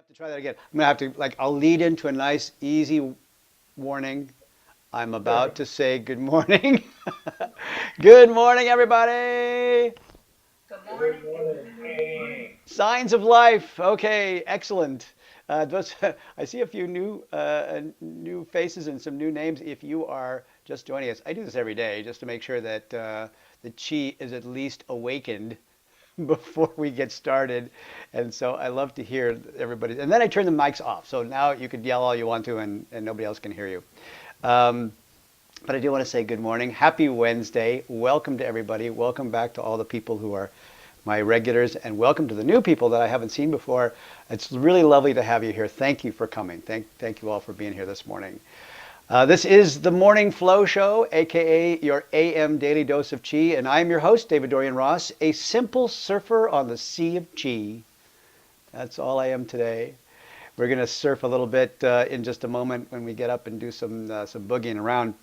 have to try that again. I'm gonna have to I'll lead into a nice, easy warning. I'm about to say good morning. Good morning, everybody. Good Good morning. morning. Signs of life. Okay, excellent. I see a few new faces and some new names. If you are just joining us, I do this every day just to make sure that the chi is at least awakened before we get started. And so I love to hear everybody. And then I turn the mics off. So now you could yell all you want to and nobody else can hear you. Um, but I do want to say good morning. Happy Wednesday. Welcome to everybody. Welcome back to all the people who are my regulars, and welcome to the new people that I haven't seen before. It's really lovely to have you here. Thank you for coming. Thank you all for being here this morning. This is the Morning Flow Show, aka your AM Daily Dose of Chi, and I'm your host, David-Dorian Ross, a simple surfer on the sea of Chi. That's all I am today. We're going to surf a little bit in just a moment when we get up and do some boogieing around.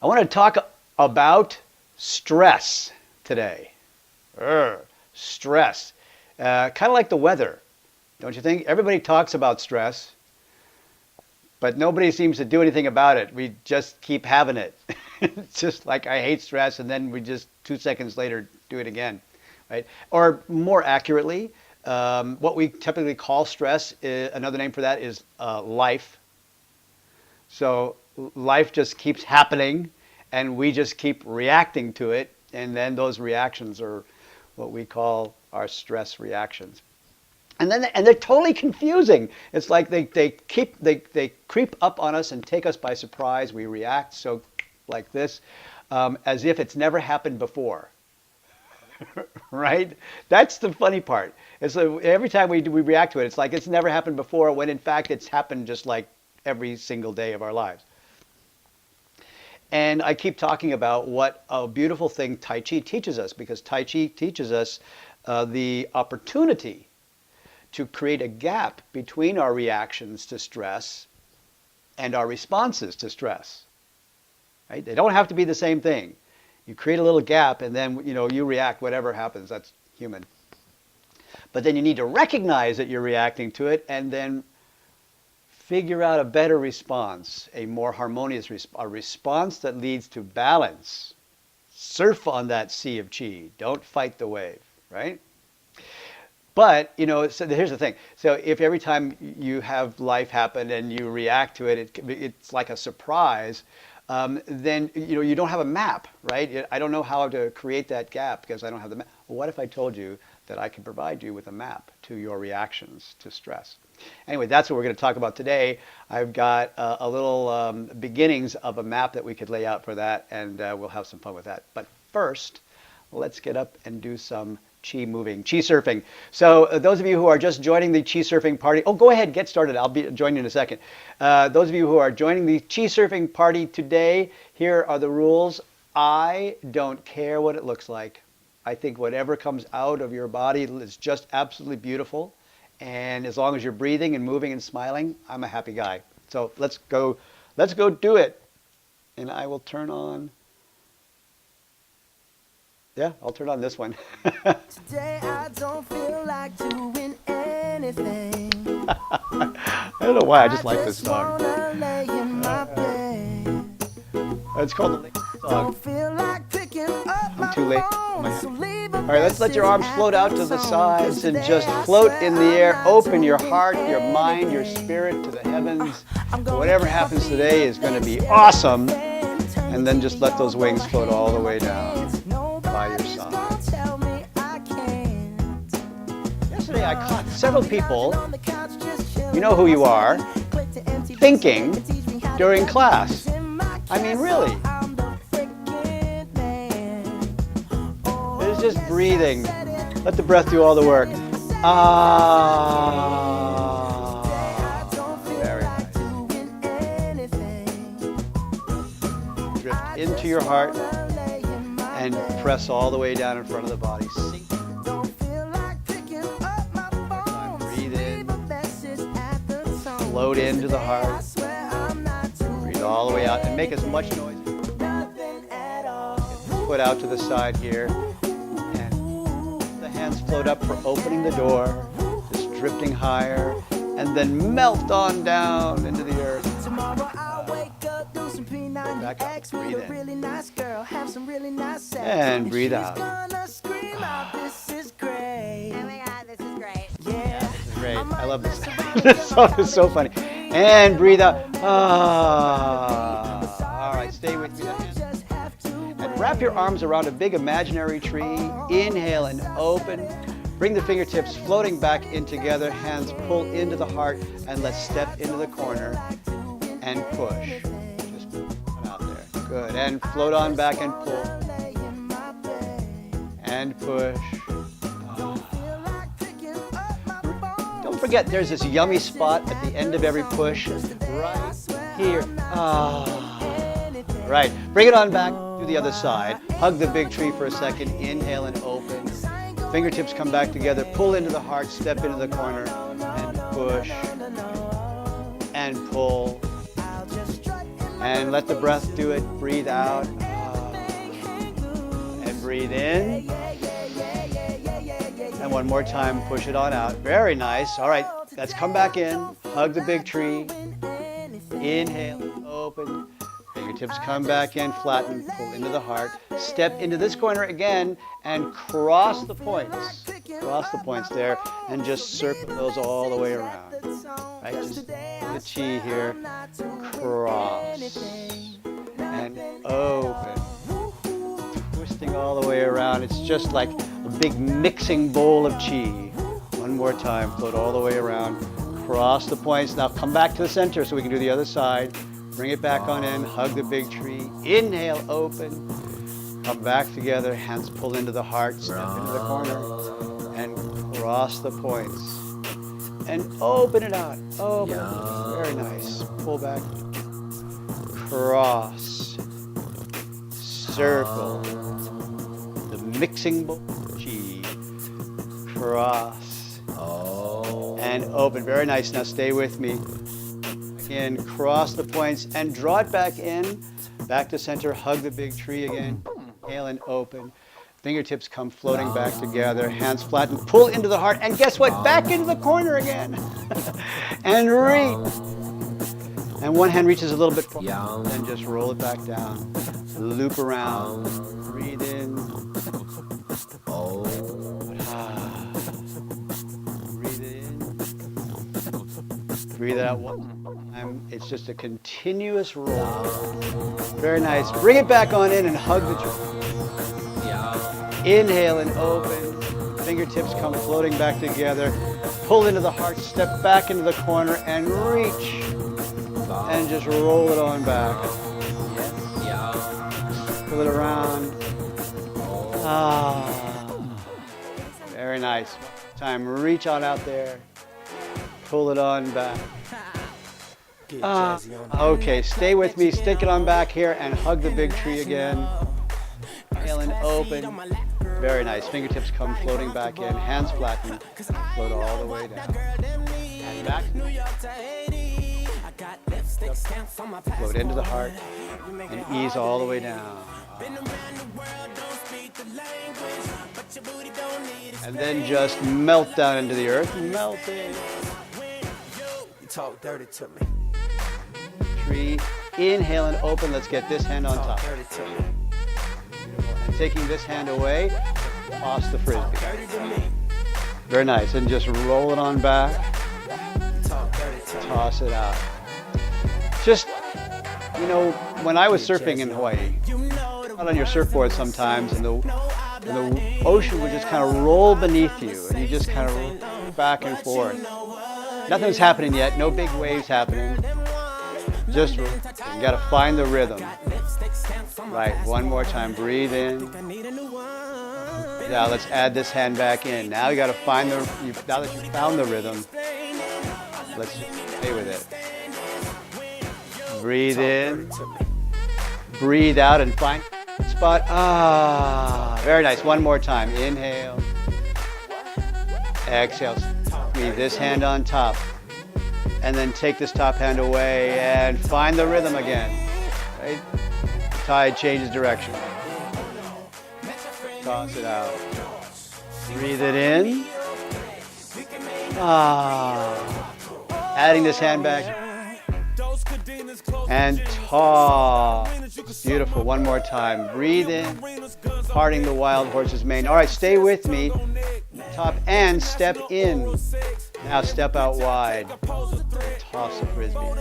I want to talk about stress today. Stress. Kind of like the weather, don't you think? Everybody talks about stress, but nobody seems to do anything about it. We just keep having it. It's just like I hate stress, and then we just 2 seconds later do it again, right? Or more accurately, what we typically call stress, another name for that is life. So life just keeps happening, and we just keep reacting to it, and then those reactions are what we call our stress reactions. And they're totally confusing. It's like they creep up on us and take us by surprise. We react so like this, as if it's never happened before. Right? That's the funny part. It's like every time we react to it, it's like it's never happened before, when in fact it's happened just like every single day of our lives. And I keep talking about what a beautiful thing Tai Chi teaches us, because Tai Chi teaches us the opportunity to create a gap between our reactions to stress and our responses to stress. Right? They don't have to be the same thing. You create a little gap, and then you react. Whatever happens, that's human. But then you need to recognize that you're reacting to it, and then figure out a better response, a more harmonious response, a response that leads to balance. Surf on that sea of chi. Don't fight the wave, right? But, so here's the thing. So if every time you have life happen and you react to it, it's like a surprise, then, you don't have a map, right? I don't know how to create that gap because I don't have the map. Well, what if I told you that I can provide you with a map to your reactions to stress? Anyway, that's what we're going to talk about today. I've got a little beginnings of a map that we could lay out for that, and we'll have some fun with that. But first, let's get up and do some chi moving, chi surfing. So those of you who are just joining the chi surfing party, go ahead, get started. I'll be joining you in a second. Those of you who are joining the chi surfing party today, here are the rules. I don't care what it looks like. I think whatever comes out of your body is just absolutely beautiful. And as long as you're breathing and moving and smiling, I'm a happy guy. So let's go do it. And I will turn on, I'll turn on this one. Today I don't feel like doing anything. I don't know why, I just like this song. Wanna lay in my bed. It's called the Lady Song. Don't feel like picking up I'm too late. Oh my phone, so God. leave a All right, let's let your arms message float out at to the the sides tone. and just Today I float swear in the I'm air. not Open your doing heart, your mind, your anything. spirit to the heavens. I'm gonna Whatever keep my happens feet today up is going to be there, awesome. turn And then just let those TV wings on, float all the my way down hands. by your Nobody's side. gonna tell me I can't. Yesterday I caught several people, On the couch, just chilling you know who you are, Click to empty thinking and teach me how to during get class. in my I mean, castle. really. I'm the freaking man. Oh, It's just yes, breathing. I said it. Let the breath do all the work. Ah. Very nice. Drift into your heart and press all the way down in front of the body. Sink. Breathe in. Float into the heart. Breathe all the way out and make as much noise. Foot out to the side here. And the hands float up for opening the door. Just drifting higher, and then melt on down into the earth. Tomorrow I'll wake up, do some Back up. P90X with Breathe a in. really nice girl, have some really nice sex. And breathe she's out. gonna scream out, this is great. Oh my God, this is great. Yeah. This is great. I love this. Mess around This with song the is so funny. And breathe out. All right, stay with me. Just have to And wrap your arms around a big imaginary tree. Inhale and open. Bring the fingertips floating back in together. Hands pull into the heart, and let's step into the corner and push. Just put out there. Good. And float on back and pull. And push. Don't forget, there's this yummy spot at the end of every push. Right here. Right. Bring it on back to the other side. Hug the big tree for a second. Inhale and open. Fingertips come back together. Pull into the heart. Step into the corner. And push. And pull. And let the breath do it. Breathe out. And breathe in. And one more time, push it on out. Very nice. All right, let's come back in. Hug the big tree. Inhale, open. Fingertips come back in, flatten, pull into the heart. Step into this corner again and cross the points. Cross the points there and just circle those all the way around. Right, just the chi here. Cross and open. Twisting all the way around. It's just like a big mixing bowl of chi. One more time, float all the way around. Cross the points. Now come back to the center so we can do the other side. Bring it back on in, hug the big tree. Inhale, open. Come back together, hands pull into the heart, step into the corner, and cross the points. And open it out. Open. Very nice. Pull back. Cross. Circle. The mixing bowl chi. Cross. And open. Very nice. Now stay with me. In, cross the points and draw it back in. Back to center. Hug the big tree again. Inhale and open. Fingertips come floating back together. Hands flatten. Pull into the heart. And guess what? Back into the corner again. And reach. And one hand reaches a little bit forward. And just roll it back down. Loop around. Breathe in. Breathe in. Breathe out one time. It's just a continuous roll. Very nice. Bring it back on in and hug the tree. Inhale and open. Fingertips come floating back together. Pull into the heart. Step back into the corner and reach. And just roll it on back. Pull it around. Very nice. Time. Reach on out there. Pull it on back. Okay, stay with me. Stick it on back here and hug the big tree again. Inhale and open. Very nice. Fingertips come floating back in. Hands flatten. Float all the way down. And back. Float into the heart and ease all the way down. And then just melt down into the earth. Melt in. Talk dirty to me. Tree. Inhale and open. Let's get this hand on top. And taking this hand away, toss the frisbee. Very nice. And just roll it on back. Toss it out. Just, you know, when I was surfing in Hawaii, out on your surfboard sometimes, and the ocean would just kind of roll beneath you, and you just kind of roll back and forth. Nothing's happening yet, no big waves happening. Just, you got to find the rhythm. Right, one more time, breathe in. Now let's add this hand back in. Now you got to find now that you found the rhythm, let's stay with it. Breathe in, breathe out and find the spot. Very nice, one more time. Inhale, exhale. Leave this hand on top. And then take this top hand away and find the rhythm again. Right? The tide changes direction. Toss it out. Breathe it in. Adding this hand back. And toss. Beautiful. One more time. Breathe in. Parting the wild horse's mane. All right, stay with me. Top and step in. Now step out wide. Toss the frisbee.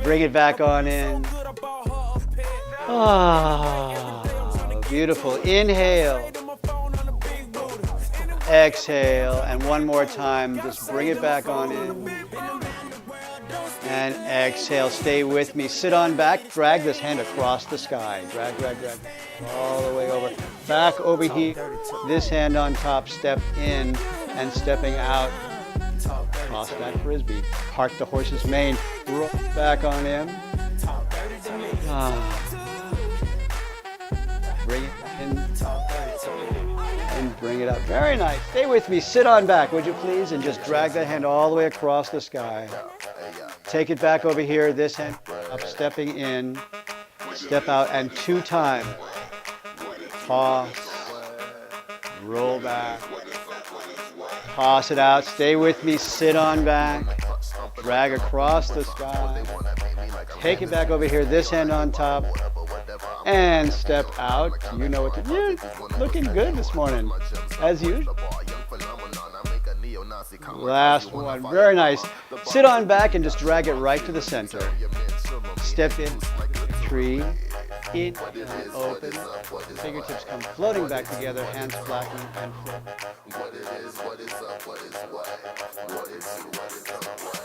Bring it back on in. Beautiful. Inhale. Exhale. And one more time. Just bring it back on in. And exhale. Stay with me. Sit on back. Drag this hand across the sky. Drag, drag, drag. All the way over. Back over here. This hand on top. Step in and stepping out. Toss that frisbee. Part the horse's mane. Roll back on in. Bring it in. And bring it up. Very nice. Stay with me. Sit on back, would you please? And just drag that hand all the way across the sky. Take it back over here. This hand up, stepping in. Step out and 2 times. Toss. Roll back. Toss it out. Stay with me. Sit on back. Drag across the sky. Take it back over here. This hand on top. And step out. You know what to do. Looking good this morning, as usual. Last one. Very nice. Sit on back and just drag it right to the center. Step in. Tree. In and open. Fingertips come floating back together. Hands flatten and flip.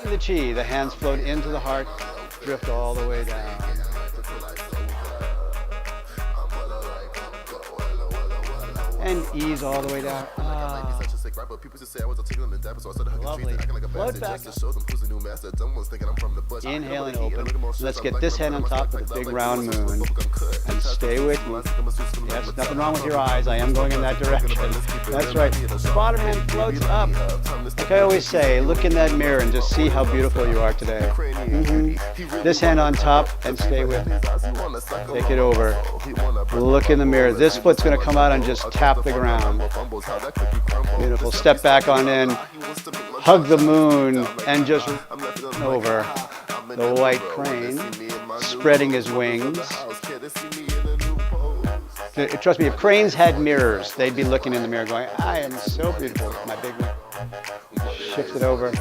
The chi. The hands float into the heart. Drift all the way down. And ease all the way down. Lovely. Float back. Inhale and open. Let's get this hand on top of the big round moon. And stay with me. Yes, nothing wrong with your eyes. I am going in that direction. That's right. The bottom hand floats up. Like I always say, look in that mirror and just see how beautiful you are today. This hand on top and stay with me. Take it over. Look in the mirror. This foot's going to come out and just tap the ground. Beautiful. Step back on in. Hug the moon and just over. The white crane spreading his wings. Trust me, if cranes had mirrors, they'd be looking in the mirror going, I am so beautiful. My big one. Shift it over.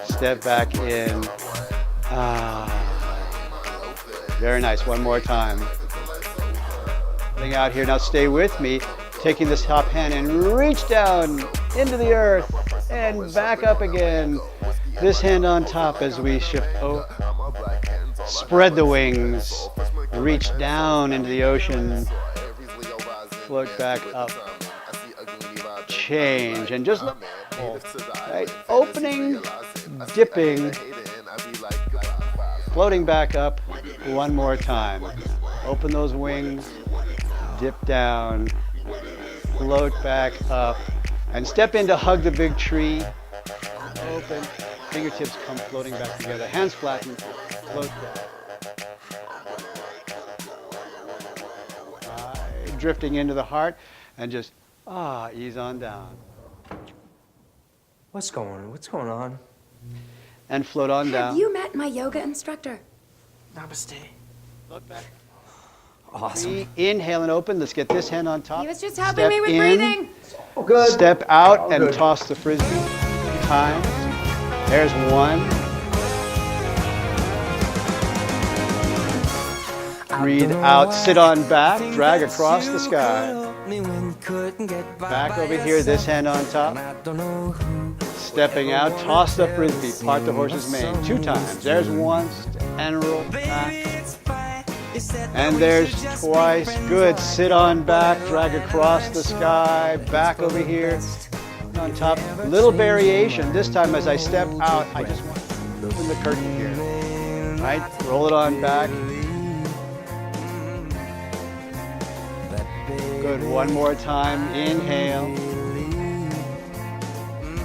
Step back in. Very nice. One more time. Putting out here. Now stay with me. Taking this top hand and reach down into the earth and back up again. This hand on top as we shift over. Spread the wings. Reach down into the ocean. Float back up. Change and just look. Right. Opening, dipping, floating back up. One more time. Open those wings. Dip down. Float back up. And step in to hug the big tree. Open. Fingertips come floating back together. Hands flatten. Float down. Drifting into the heart and just ease on down. What's going on? And float on down. Have you met my yoga instructor? Namaste. Float back. Awesome. Inhale and open. Let's get this hand on top. He was just helping me with breathing. Oh, good. Step out Oh, and good. toss the frisbee. 2 times. There's 1. Breathe out. Sit on back. Drag across the sky. Back over here. This hand on top. Stepping out. Toss the frisbee. Part the horse's mane. 2 times. There's 1. And roll back. And there's twice. Good. Sit on back. Drag across the sky. Back over here. On top. Little variation. This time as I step out, I just want to open the curtain here. Right? Roll it on back. Good. One more time. Inhale.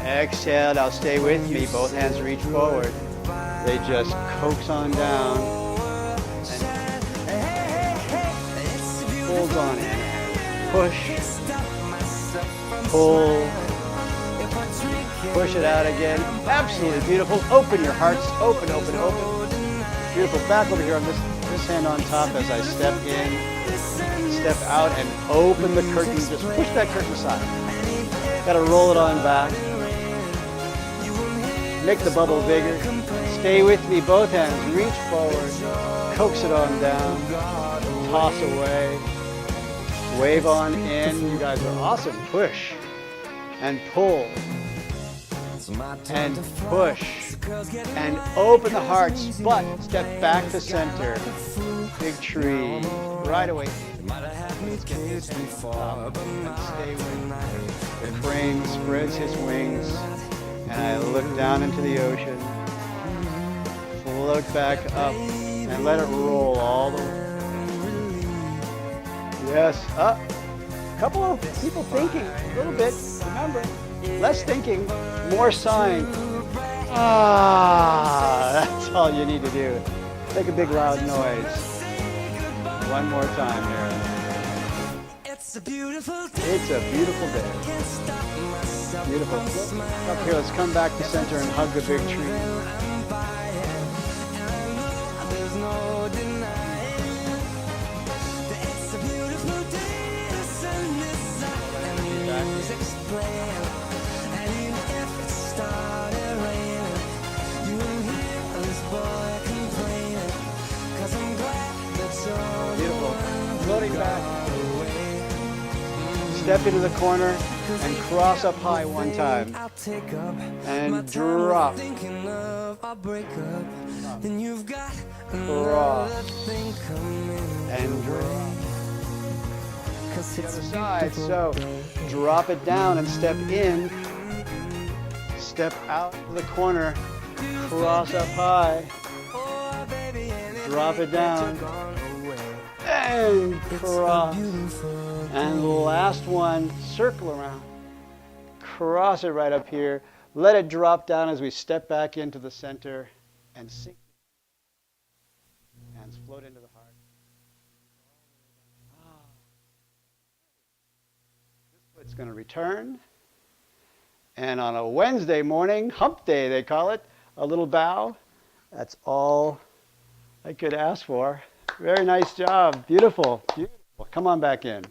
Exhale. Now stay with me. Both hands reach forward. They just coax on down. Hold on in. Push. Pull. Push it out again. Absolutely beautiful. Open your hearts. Open, open, open. Beautiful. Back over here on this hand on top as I step in, step out, and open the curtain. Just push that curtain aside. Got to roll it on back. Make the bubble bigger. Stay with me. Both hands. Reach forward. Coax it on down. Toss away. Wave on in. You guys are awesome. Push and pull and push and open the hearts. But step back to center. Big tree. Right away. Let's get this up and stay with it. The crane spreads his wings, and I look down into the ocean. Float back up and let it roll all the way. Yes, up. A couple of people thinking a little bit. Remember, less thinking, more sighing. Ah, that's all you need to do. Make a big loud noise. One more time here. It's a beautiful day. Beautiful. Up here, let's come back to center and hug the big tree. Beautiful. Floating back. Step into the corner and cross up high one time. And drop. Cross. And drop. The other side. So drop it down and step in. Step out to the corner. Cross up high. Drop it down. And cross. And the last one, circle around. Cross it right up here. Let it drop down as we step back into the center and sink. Hands float into the heart. This foot's going to return. And on a Wednesday morning, hump day they call it, a little bow. That's all I could ask for. Very nice job. Beautiful. Beautiful. Come on back in.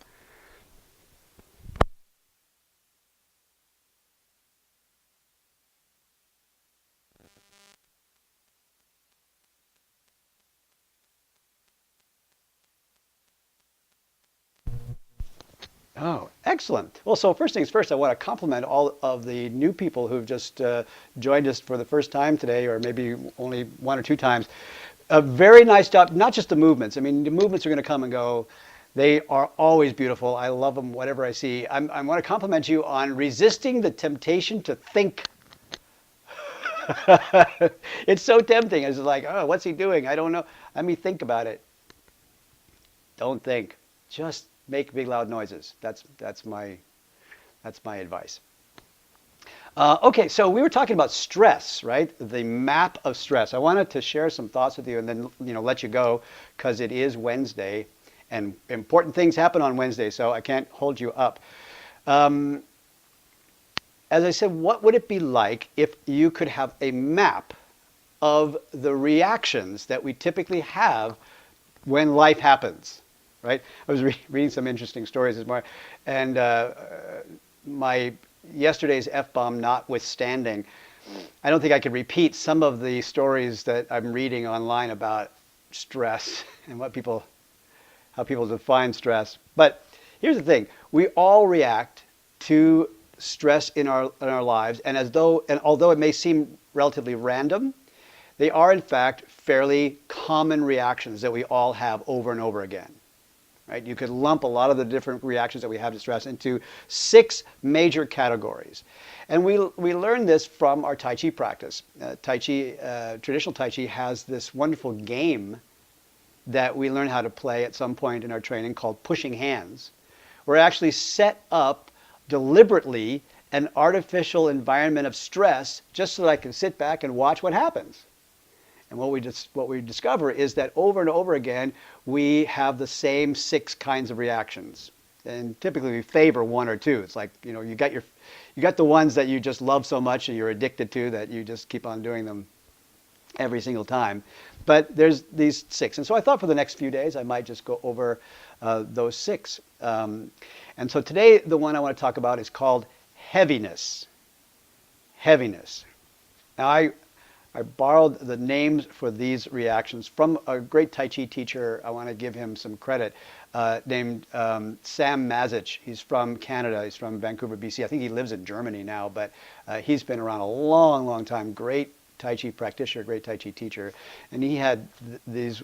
Oh, excellent. Well, so first things first, I want to compliment all of the new people who've just joined us for the first time today, or maybe only one or two times. A very nice job, not just the movements. I mean, the movements are going to come and go. They are always beautiful. I love them, whatever I see. I want to compliment you on resisting the temptation to think. It's so tempting. It's like, oh, what's he doing? I don't know. Let me think about it. Don't think. Just make big loud noises. That's my advice. Okay, so we were talking about stress, right? The map of stress. I wanted to share some thoughts with you and then let you go because it is Wednesday and important things happen on Wednesday, so I can't hold you up. As I said, what would it be like if you could have a map of the reactions that we typically have when life happens, right? I was reading some interesting stories this morning, and my yesterday's F-bomb notwithstanding, I don't think I could repeat some of the stories that I'm reading online about stress and how people define stress. But here's the thing: we all react to stress in our lives, and although it may seem relatively random, they are in fact fairly common reactions that we all have over and over again. Right? You could lump a lot of the different reactions that we have to stress into 6 major categories. And we learn this from our Tai Chi practice. Tai Chi, traditional Tai Chi has this wonderful game that we learn how to play at some point in our training called pushing hands. We're actually set up deliberately an artificial environment of stress just so that I can sit back and watch what happens. And what we discover is that over and over again, we have the same 6 kinds of reactions. And typically we favor one or two. It's like, you got the ones that you just love so much and you're addicted to that you just keep on doing them every single time. But there's these 6. And so I thought for the next few days I might just go over those 6. And so today the one I want to talk about is called heaviness. Heaviness. Now I borrowed the names for these reactions from a great Tai Chi teacher. I want to give him some credit, named Sam Mazich. He's from Canada. He's from Vancouver, BC. I think he lives in Germany now, but he's been around a long, long time. Great Tai Chi practitioner, great Tai Chi teacher. And he had these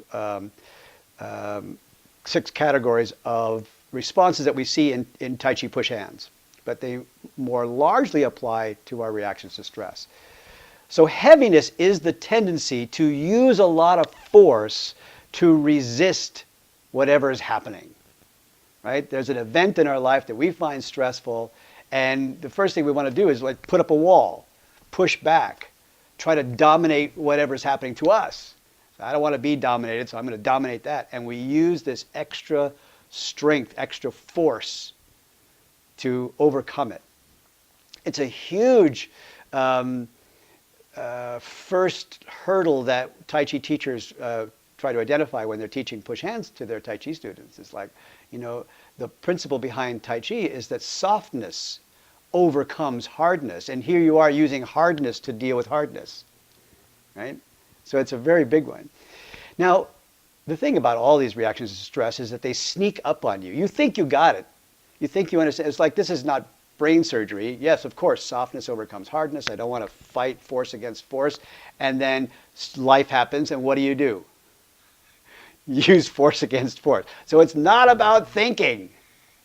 6 categories of responses that we see in Tai Chi push hands, but they more largely apply to our reactions to stress. So heaviness is the tendency to use a lot of force to resist whatever is happening, right? There's an event in our life that we find stressful, and the first thing we want to do is like put up a wall, push back, try to dominate whatever's happening to us. So I don't want to be dominated, so I'm going to dominate that. And we use this extra strength, extra force to overcome it. It's a huge first hurdle that Tai Chi teachers try to identify when they're teaching push hands to their Tai Chi students. It's like, the principle behind Tai Chi is that softness overcomes hardness. And here you are using hardness to deal with hardness, right? So it's a very big one. Now, the thing about all these reactions to stress is that they sneak up on you. You think you got it. You think you understand. It's like, this is not brain surgery. Yes, of course, softness overcomes hardness. I don't want to fight force against force. And then life happens, and what do? Use force against force. So it's not about thinking.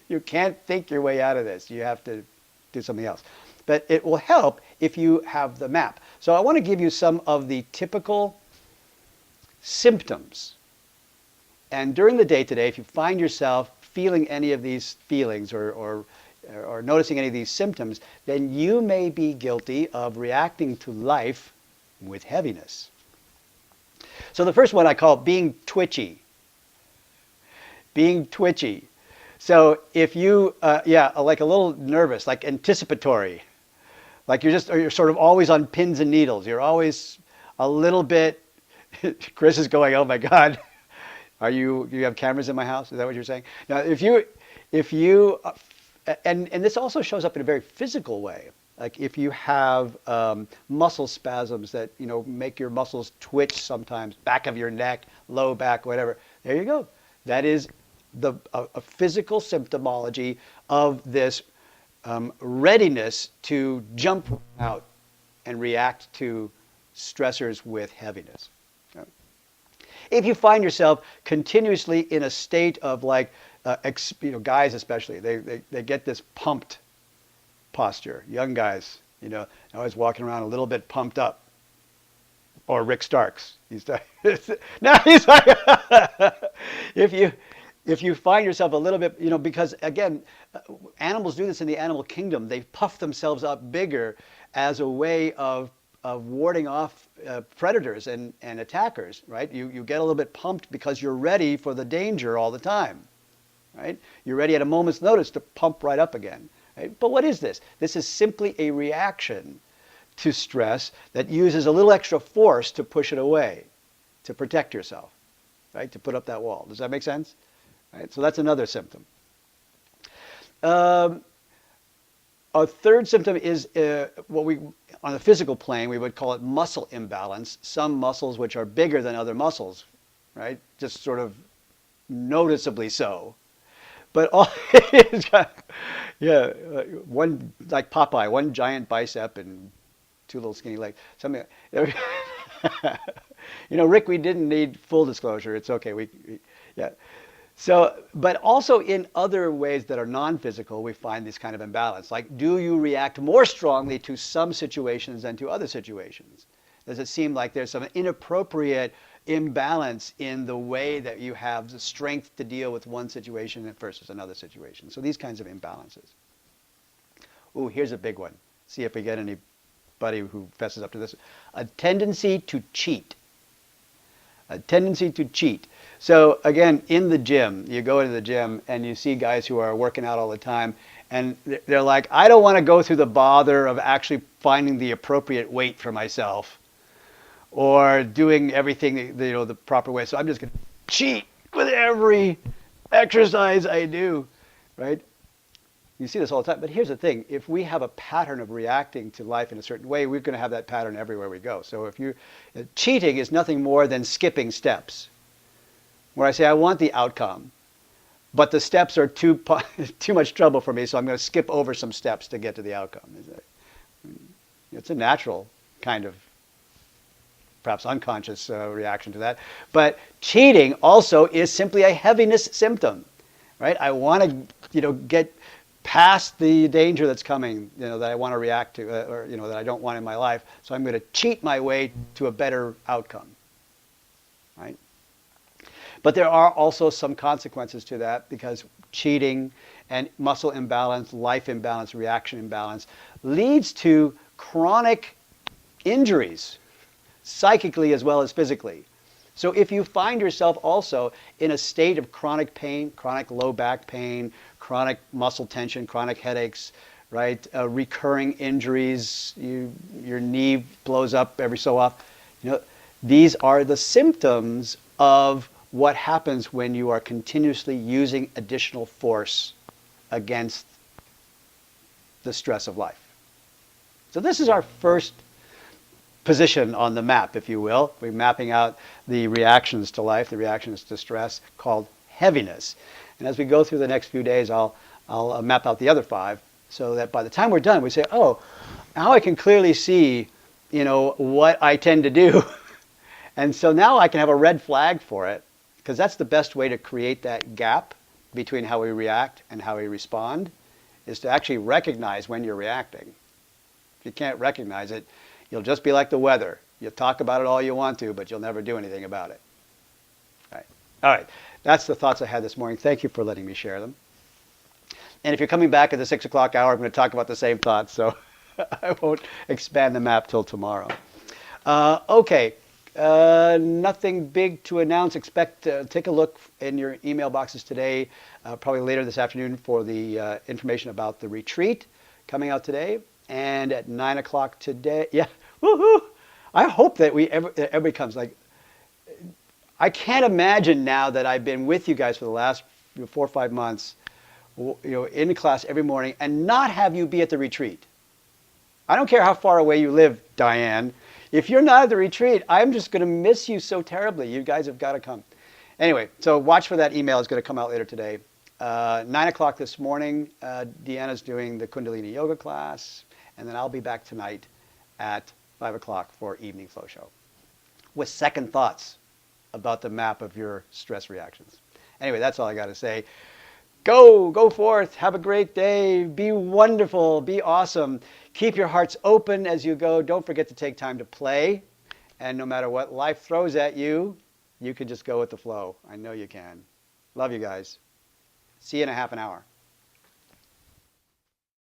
You can't think your way out of this. You have to do something else. But it will help if you have the map. So I want to give you some of the typical symptoms. And during the day today, if you find yourself feeling any of these feelings or noticing any of these symptoms, then you may be guilty of reacting to life with heaviness. So the first one I call being twitchy. Being twitchy. So if you, like a little nervous, like anticipatory, like you're sort of always on pins and needles. You're always a little bit, Chris is going, oh my God, do you have cameras in my house? Is that what you're saying? Now, if you, and this also shows up in a very physical way. Like if you have muscle spasms that, make your muscles twitch sometimes, back of your neck, low back, whatever. There you go. That is a physical symptomology of this readiness to jump out and react to stressors with heaviness. If you find yourself continuously in a state of like, guys especially, they get this pumped posture. Young guys, always walking around a little bit pumped up. Or Rick Starks. Now he's like, if you find yourself a little bit, because again, animals do this in the animal kingdom. They puff themselves up bigger as a way of warding off predators and attackers, right? You get a little bit pumped because you're ready for the danger all the time, right? You're ready at a moment's notice to pump right up again. Right? But what is this? This is simply a reaction to stress that uses a little extra force to push it away, to protect yourself, right? To put up that wall. Does that make sense? Right? So that's another symptom. A third symptom is on the physical plane, we would call it muscle imbalance. Some muscles which are bigger than other muscles, right? Just sort of noticeably so. But all one, like Popeye, one giant bicep and 2 little skinny legs. Something. Rick, we didn't need full disclosure. It's okay. Yeah. So, but also in other ways that are non-physical, we find this kind of imbalance. Like, do you react more strongly to some situations than to other situations? Does it seem like there's some inappropriate imbalance in the way that you have the strength to deal with one situation versus another situation? So these kinds of imbalances. Ooh, here's a big one. See if we get anybody who fesses up to this. A tendency to cheat. A tendency to cheat. So again, in the gym, you go into the gym and you see guys who are working out all the time, and they're like, I don't want to go through the bother of actually finding the appropriate weight for myself or doing everything the proper way. So I'm just going to cheat with every exercise I do, right? You see this all the time. But here's the thing. If we have a pattern of reacting to life in a certain way, we're going to have that pattern everywhere we go. So if you cheating is nothing more than skipping steps. Where I say, I want the outcome, but the steps are too much trouble for me, so I'm going to skip over some steps to get to the outcome. It's a natural kind of, perhaps unconscious reaction to that. But cheating also is simply a heaviness symptom, right? I want to, get past the danger that's coming, that I want to react to, or that I don't want in my life. So I'm going to cheat my way to a better outcome, right? But there are also some consequences to that, because cheating and muscle imbalance, life imbalance, reaction imbalance leads to chronic injuries, psychically as well as physically. So if you find yourself also in a state of chronic pain, chronic low back pain, chronic muscle tension, chronic headaches, right, recurring injuries, your knee blows up every so often, these are the symptoms of what happens when you are continuously using additional force against the stress of life. So this is our first position on the map, if you will. We're mapping out the reactions to life, the reactions to stress, called heaviness. And as we go through the next few days, I'll map out the other 5, so that by the time we're done, we say, oh, now I can clearly see, what I tend to do. And so now I can have a red flag for it, because that's the best way to create that gap between how we react and how we respond, is to actually recognize when you're reacting. If you can't recognize it, you'll just be like the weather. You'll talk about it all you want to, but you'll never do anything about it. All right. That's the thoughts I had this morning. Thank you for letting me share them. And if you're coming back at the 6 o'clock hour, I'm going to talk about the same thoughts, so I won't expand the map till tomorrow. Okay. Nothing big to announce. Take a look in your email boxes today, probably later this afternoon, for the information about the retreat coming out today. And at 9 o'clock today, yeah, woohoo! I hope that everybody comes. Like, I can't imagine now that I've been with you guys for the last 4 or 5 months, in class every morning, and not have you be at the retreat. I don't care how far away you live, Diane. If you're not at the retreat, I'm just going to miss you so terribly. You guys have got to come. Anyway, so watch for that email. It's going to come out later today. 9 o'clock this morning, Deanna's doing the Kundalini Yoga class. And then I'll be back tonight at 5 o'clock for Evening Flow Show with second thoughts about the map of your stress reactions. Anyway, that's all I got to say. Go forth. Have a great day. Be wonderful. Be awesome. Keep your hearts open as you go. Don't forget to take time to play. And no matter what life throws at you, you can just go with the flow. I know you can. Love you guys. See you in a half an hour.